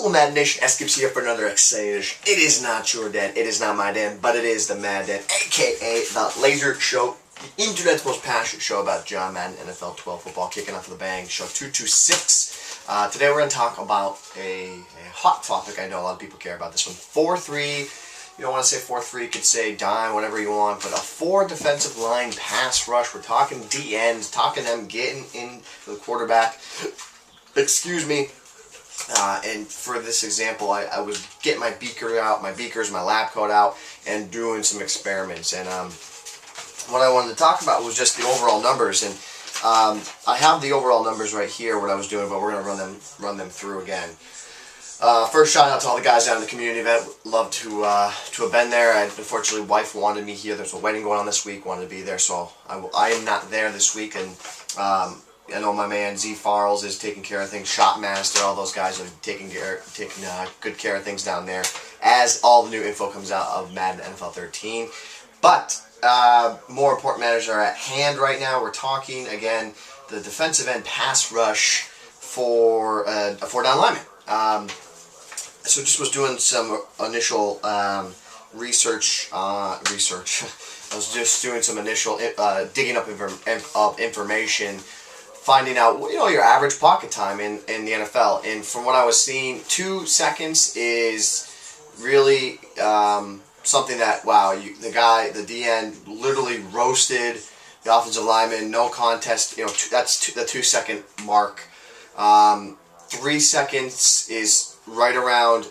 Hello Madden Nation, Sgibs here for another exciting edition. It is not your den, it is not my den, but it is the Madden, aka the Laser Show, the internet's most passionate show about John Madden, NFL 12 football, kicking off with a bang, show 226. Today we're going to talk about a hot topic. I know a lot of people care about this one. 4-3, you don't want to say 4-3, you could say dime, whatever you want, but a 4 defensive line pass rush. We're talking DNs, talking them getting into the quarterback. Excuse me. And for this example, I was getting my beaker out, my lab coat out, and doing some experiments. And what I wanted to talk about was just the overall numbers. And I have the overall numbers right here, what I was doing, but we're going to run them through again. First, shout out to all the guys down in the community event. Love to have been there. Unfortunately, wife wanted me here. There's a wedding going on this week. Wanted to be there, so I am not there this week. And I know my man Z Farrells is taking care of things. Shotmaster, all those guys are taking good care of things down there as all the new info comes out of Madden NFL 13. But more important matters are at hand right now. We're talking again the defensive end pass rush for a 4-down lineman. So just was doing some initial research. I was just doing some initial digging up information, finding out, you know, your average pocket time in the NFL. And from what I was seeing, 2 seconds is really something that, wow, the DN literally roasted the offensive lineman, no contest. You know, that's the 2 second mark. 3 seconds is right around,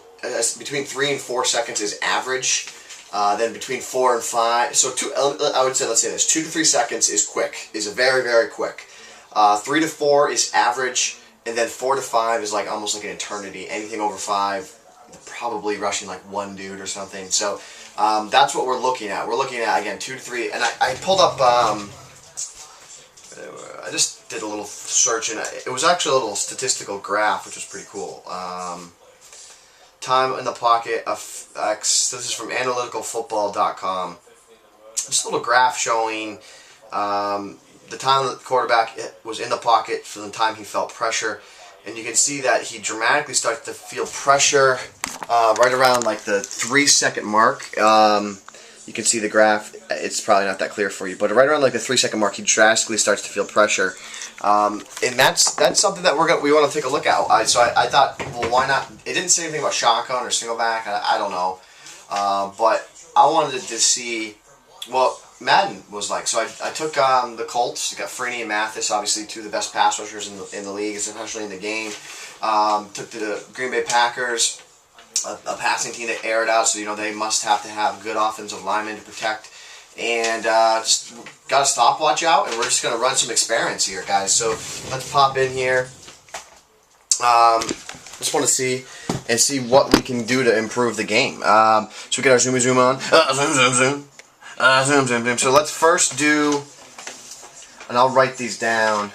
between 3 and 4 seconds is average. Then between 4 and 5, so I would say, let's say this, 2 to 3 seconds is quick, is a very, very quick. 3 to 4 is average, and then 4 to 5 is like almost like an eternity. Anything over 5, probably rushing like one dude or something. So that's what we're looking at. We're looking at, again, 2 to 3, and I pulled up, I just did a little search, and it was actually a little statistical graph, which was pretty cool. Time in the pocket of X. This is from analyticalfootball.com. Just a little graph showing the time that the quarterback was in the pocket from the time he felt pressure, and you can see that he dramatically starts to feel pressure right around like the 3 second mark. You can see the graph. It's probably not that clear for you, but right around like the 3 second mark, he drastically starts to feel pressure, and that's something that we want to take a look at. So I thought, well, why not? It didn't say anything about shotgun or single back. I don't know, but I wanted to see what Madden was like. So I took the Colts. You got Freeney and Mathis, obviously two of the best pass rushers in the league, especially in the game. Took the Green Bay Packers, a passing team that aired out, so you know they must have to have good offensive linemen to protect. And just got a stopwatch out, and we're just going to run some experiments here, guys. So let's pop in here. Just want to see what we can do to improve the game. So we get our zoom on. Zoom. So let's first do, and I'll write these down.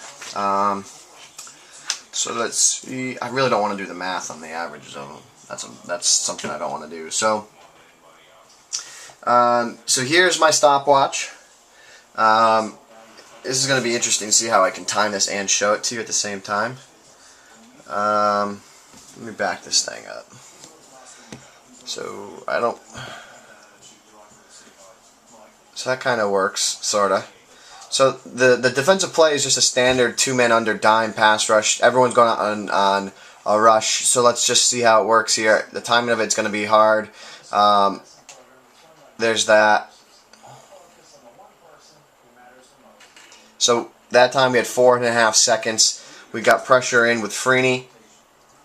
So let's see. I really don't want to do the math on the averages of them. That's something I don't want to do. So here's my stopwatch. This is going to be interesting to see how I can time this and show it to you at the same time. Let me back this thing up. So So that kind of works, sorta. So the defensive play is just a standard 2-man under dime pass rush. Everyone's going on a rush. So let's just see how it works here. The timing of it's going to be hard. There's that. So that time we had 4.5 seconds. We got pressure in with Freeney.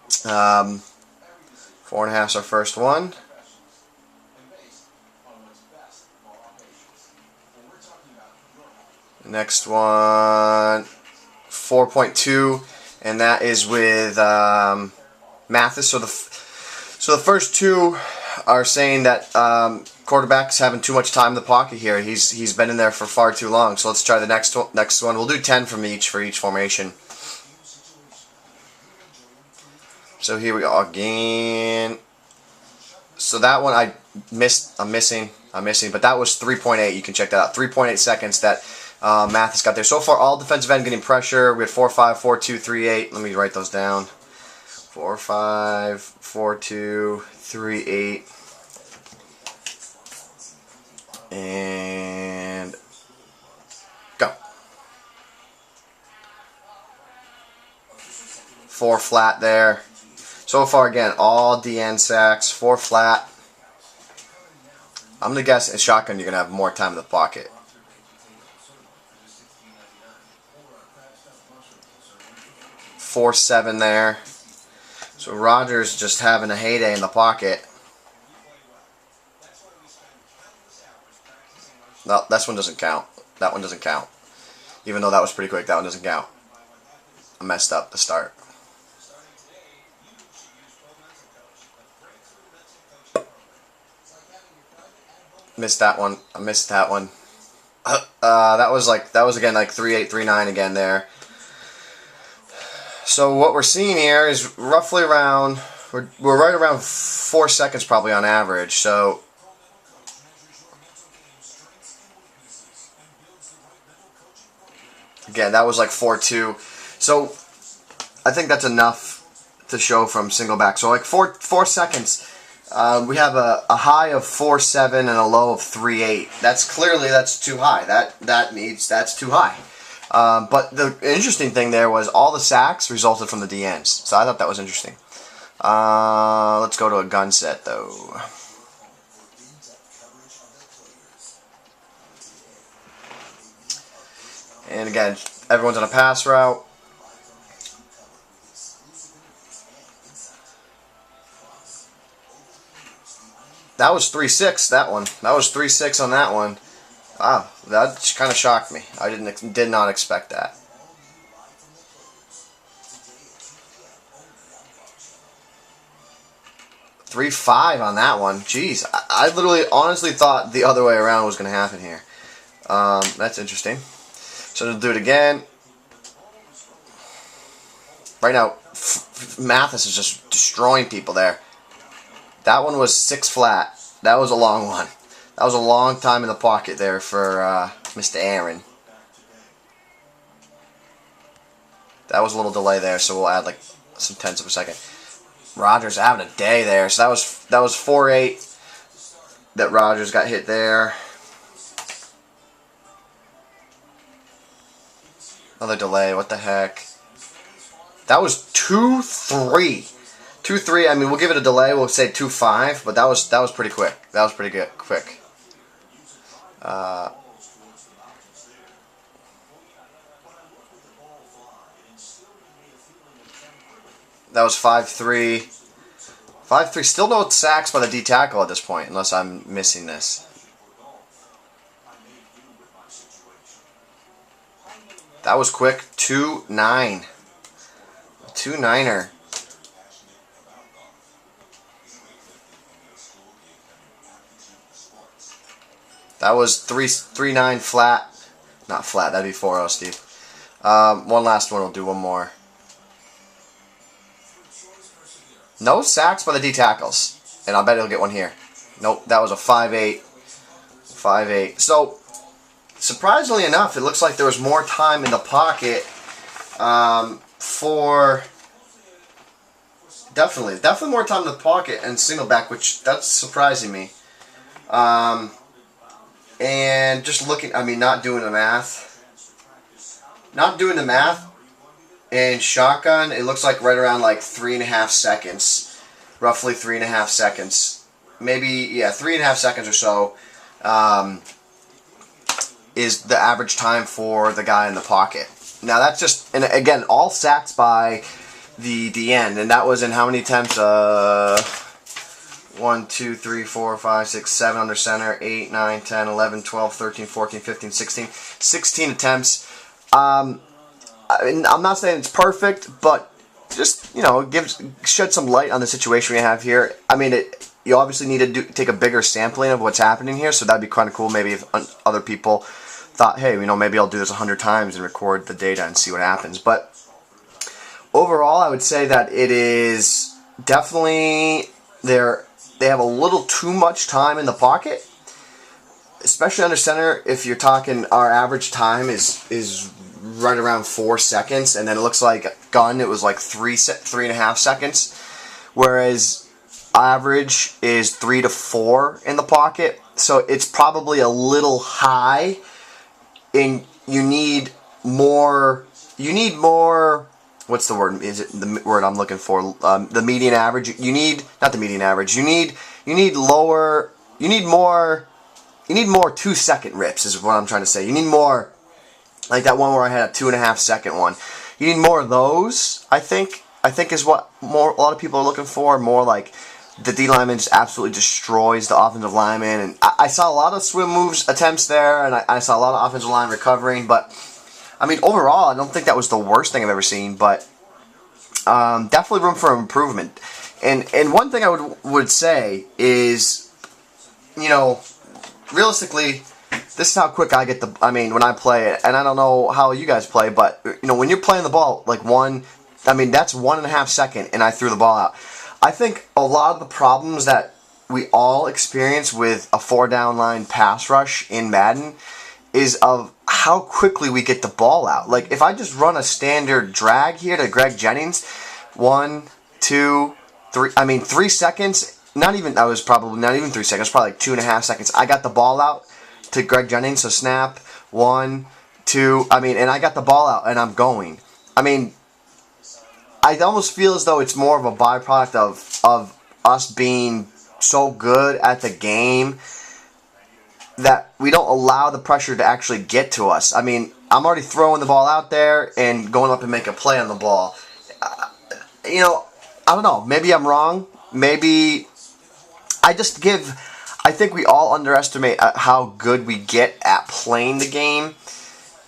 4.5 is our first one. Next one, 4.2, and that is with Mathis. So the first two are saying that quarterback's having too much time in the pocket here. He's been in there for far too long. So let's try the next one. We'll do 10 from each for each formation. So here we go again. So that one I'm missing, but that was 3.8. You can check that out. 3.8 seconds that Mathis got there. So far, all defensive end getting pressure. We had 4-5, 4-2, 3-8. Let me write those down. 4-5, 4-2, 3-8, and go. 4 flat there. So far, again, all DN sacks, 4 flat. I'm going to guess in shotgun you're going to have more time in the pocket. 4-7 there. So Rodgers just having a heyday in the pocket. No, this one doesn't count. That one doesn't count. Even though that was pretty quick, that one doesn't count. I messed up the start. Missed that one. I missed that one. That was again like 3-8, 3-9 again there. So what we're seeing here is roughly around, we're right around 4 seconds probably on average. So again, that was like 4-2. So I think that's enough to show from single back. So like 4 seconds. We have a high of 4-7 and a low of 3-8. That's too high. That's too high. But the interesting thing there was all the sacks resulted from the DNs. So I thought that was interesting. Let's go to a gun set though. And again, everyone's on a pass route. That was 3-6, that one. That was 3-6 on that one. Wow, that kind of shocked me. I did not expect that. $3-5 on that one. Jeez, I literally honestly thought the other way around was going to happen here. That's interesting. So to do it again. Right now, Mathis is just destroying people there. That one was 6 flat. That was a long one. That was a long time in the pocket there for Mr. Aaron. That was a little delay there, so we'll add like some tenths of a second. Rodgers having a day there. So that was 4-8 that Rodgers got hit there. Another delay. What the heck? That was 2-3. 2-3. I mean, we'll give it a delay. We'll say 2-5, but that was pretty quick. That was pretty good, quick. That was 5-3. 5-3. Still no sacks by the D tackle at this point, unless I'm missing this. That was quick. 2-9. 2-9er. That was 3-9 flat. Not flat, that'd be 4-0, Steve. One last one, we'll do one more. No sacks by the D tackles. And I'll bet he'll get one here. Nope, that was a 5-8. 5-8. So, surprisingly enough, it looks like there was more time in the pocket for... Definitely more time in the pocket and single back, which that's surprising me. And just looking, I mean, not doing the math. And shotgun, it looks like right around like 3.5 seconds. Roughly 3.5 seconds. Maybe, yeah, 3.5 seconds or so is the average time for the guy in the pocket. Now that's just, and again, all sacks by the DN. And that was in how many attempts? 1, 2, 3, 4, 5, 6, 7 under center, 8, 9, 10, 11, 12, 13, 14, 15, 16. 16 attempts. I mean, I'm not saying it's perfect, but just, you know, shed some light on the situation we have here. I mean, you obviously need to take a bigger sampling of what's happening here, so that'd be kind of cool. Maybe if other people thought, hey, you know, maybe I'll do this 100 times and record the data and see what happens. But overall, I would say that it is definitely they have a little too much time in the pocket, especially under center. If you're talking, our average time is right around 4 seconds, and then it looks like gun, it was like 3.5 seconds, whereas average is 3 to 4 in the pocket. So it's probably a little high, and you need more. What's the word? Is it the word I'm looking for? The median average. You need not the median average. You need lower. You need more 2-second rips is what I'm trying to say. You need more, like that one where I had a 2.5 second one. You need more of those. I think is what a lot of people are looking for. More like the D lineman just absolutely destroys the offensive lineman, and I saw a lot of swim moves attempts there, and I saw a lot of offensive line recovering. But I mean, overall, I don't think that was the worst thing I've ever seen. But definitely room for improvement. And one thing I would say is, you know, realistically, this is how quick I get when I play it, and I don't know how you guys play, but, you know, when you're playing the ball, like that's 1.5 seconds, and I threw the ball out. I think a lot of the problems that we all experience with a 4-down line pass rush in Madden is of how quickly we get the ball out. Like, if I just run a standard drag here to Greg Jennings, 1, 2, 3, 3 seconds, that was probably not even 3 seconds, probably like 2.5 seconds. I got the ball out to Greg Jennings, so snap, 1, 2, and I got the ball out and I'm going. I almost feel as though it's more of a byproduct of us being so good at the game that we don't allow the pressure to actually get to us. I'm already throwing the ball out there and going up and make a play on the ball. I don't know. Maybe I'm wrong. Maybe I think we all underestimate how good we get at playing the game.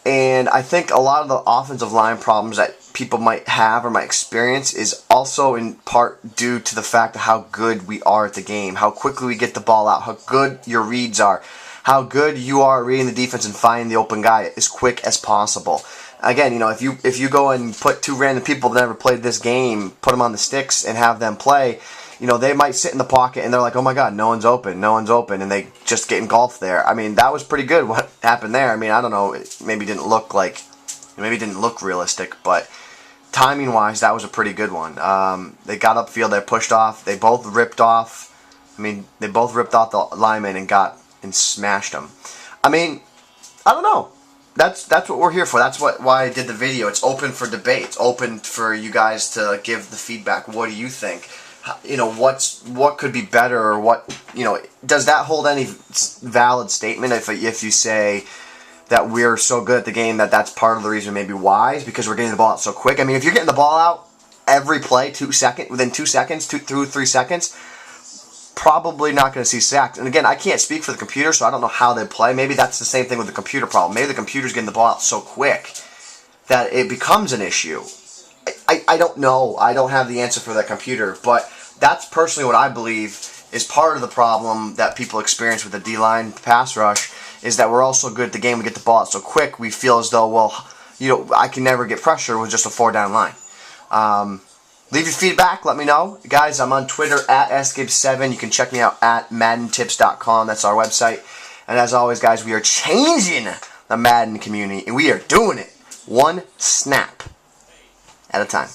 And I think a lot of the offensive line problems that people might have or might experience is also in part due to the fact of how good we are at the game, how quickly we get the ball out, how good your reads are, how good you are reading the defense and finding the open guy as quick as possible. Again, if you go and put 2 random people that never played this game, put them on the sticks and have them play, they might sit in the pocket and they're like, oh my god, no one's open, and they just get engulfed there. That was pretty good what happened there. I don't know, it maybe didn't look realistic, but timing wise, that was a pretty good one. They got upfield, they pushed off, they both ripped off the lineman and smashed them. I don't know. That's what we're here for. That's why I did the video. It's open for debate. It's open for you guys to give the feedback. What do you think? What could be better, or what, does that hold any valid statement if you say that we're so good at the game that's part of the reason maybe why is because we're getting the ball out so quick? If you're getting the ball out every play within 2 seconds, 2 through 3 seconds, probably not going to see sacks. And again, I can't speak for the computer, so I don't know how they play. Maybe that's the same thing with the computer problem. Maybe the computer's getting the ball out so quick that it becomes an issue. I don't know. I don't have the answer for that computer, but that's personally what I believe is part of the problem that people experience with the D-line pass rush, is that we're all so good at the game, we get the ball out so quick, we feel as though, I can never get pressure with just a 4-down line. Leave your feedback, let me know. Guys, I'm on Twitter at Sgibs7. You can check me out at MaddenTips.com. That's our website. And as always, guys, we are changing the Madden community, and we are doing it one snap at a time.